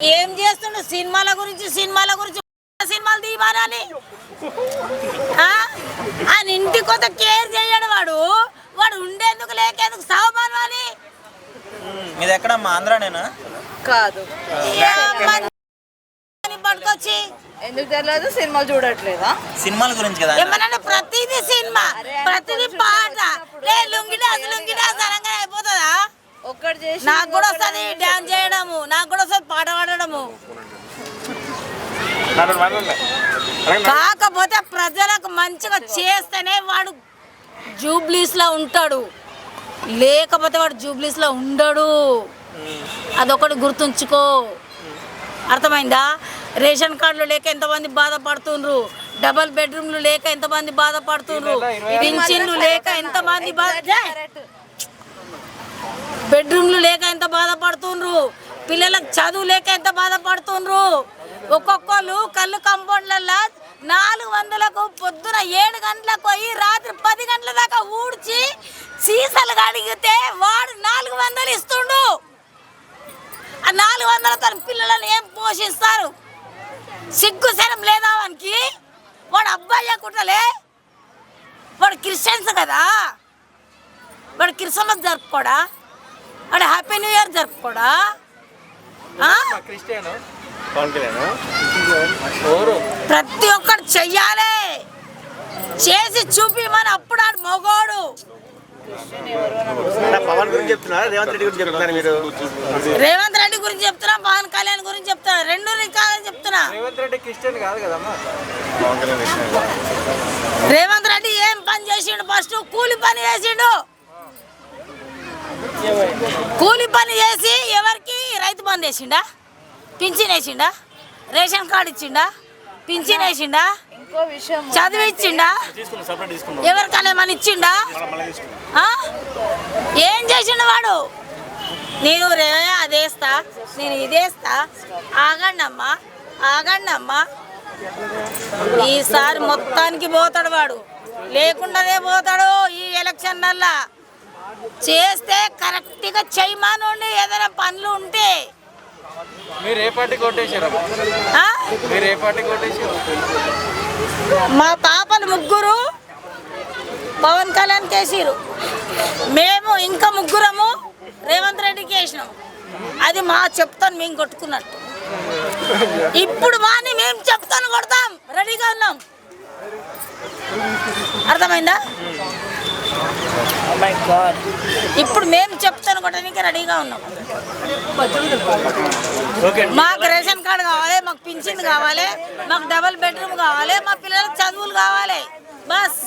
ఏం చేస్తుండు సినిమాల గురించి సినిమాలు తీయమని ఆయన ఇంటి కొత్త కేర్ చేయడు వాడు ఉండేందుకు లేకేందుకు సావమానని. మీది ఎక్కడమ్మా? ఆంధ్రానేనా? కాదు. పట్టుకొచ్చి ఎందుకు తెలియదు? సినిమాలు చూడట్లేదా? సినిమాల గురించి కదా ఏమన్నా ప్రతిదీ సినిమా, ప్రతిదీ పాట. లుంగిడాస్ అనగానే అయిపోతుందా? ఒక్కటి చేసి నాకు కూడా వస్తుంది డాన్స్ చేయడము, నాకు కూడా వస్తుంది పాట పాడడము. కాకపోతే ప్రజలకు మంచిగా చేస్తేనే వాడు జూబ్లీస్ లో ఉంటాడు, లేకపోతే వాడు జూబ్లీస్ లో ఉండడు. అదొకటి గుర్తుంచుకో, అర్థమైందా? రేషన్ కార్డులు లేక ఎంతమంది బాధపడుతుండ్రు, డబల్ బెడ్రూమ్లు లేక ఎంతమంది బాధపడుతుండ్రు, పింఛన్లు లేక ఎంతమంది బెడ్రూమ్లు లేక ఎంత బాధపడుతుండ్రు, పిల్లలకు చదువు లేక ఎంత బాధపడుతుండ్రు. ఒక్కొక్కరు కళ్ళు కాంపౌండ్లలో 400కు పొద్దున 7 గంటలకు పోయి రాత్రి 10 గంటల దాకా ఊడ్చి సీసాలు అడిగితే వాడు 400 ఇస్తుండు. ఆ 400 తన పిల్లలను ఏం పోషిస్తారు? సిగ్గు శరం లేదా వానికి? వాడు అబ్బాయి కుట్టలే, వాడు క్రిస్టియన్స్ కదా, వాడు క్రిస్మస్ జరుపుకోడా, వాడు హ్యాపీ న్యూ ఇయర్ జరుపుకోడా? ప్రతి ఒక్కరు చెయ్యాలి, చేసి చూపిమని. అప్పుడు ఆడు మొగోడు. పవన్ గురించి చెప్తున్నారు, రేవంత్ రెడ్డి గురించి చెప్తున్నారు మీరు? రేవంత్ రెడ్డి గురించి చెప్తున్నా, పవన్ కళ్యాణ్ గురించి చెప్తున్నా, రెండు కాదని చెప్తున్నా. రేవంత్ రెడ్డి క్రిస్టియన్ కాదు కదమ్మా. రేవంత్ రెడ్డి ఏం పని చేసిండు? ఫస్ట్ కూలి పని చేసిండు. కూలి పని చేసి ఎవరికి Rythu Bandhu వేసిండా, pension వేసిండా, ration card ఇచ్చిండా, పింఛన్ వేసిండా, ఇంకో విషయం చదువు ఇచ్చిండా, ఎవరికైనా ఏమని ఇచ్చిండా? ఏం చేసిండు వాడు? నేను అదేస్తా, నేను ఇదేస్తా. ఆగండమ్మా, ఈసారి మొత్తానికి పోతాడు వాడు, లేకుండానే పోతాడు. ఈ ఎలక్షన్లల్లా చేస్తే కరెక్ట్గా చేయమానండి. ఏదైనా పనులు ఉంటే మీరు ఏ పార్టీ కొట్టేశారు? మా పాపలు 3 పవన్ కళ్యాణ్ కేసీరు, మేము ఇంకా 3 రేవంత్ రెడ్డికి వేసినాం. అది మా చెప్తాను మేము కొట్టుకున్నట్టు. ఇప్పుడు వాని మేము చెప్తాను కొడతాం, రెడీగా ఉన్నాం. అర్థమైందా? ఇప్పుడు మేము చెప్తాను కొట్టడానికి రెడీగా ఉన్నాం. మాకు రేషన్ కార్డు కావాలి, మాకు పింఛన్ కావాలి, మాకు డబుల్ బెడ్రూమ్ కావాలి, మా పిల్లలకు చదువులు కావాలి. బస్.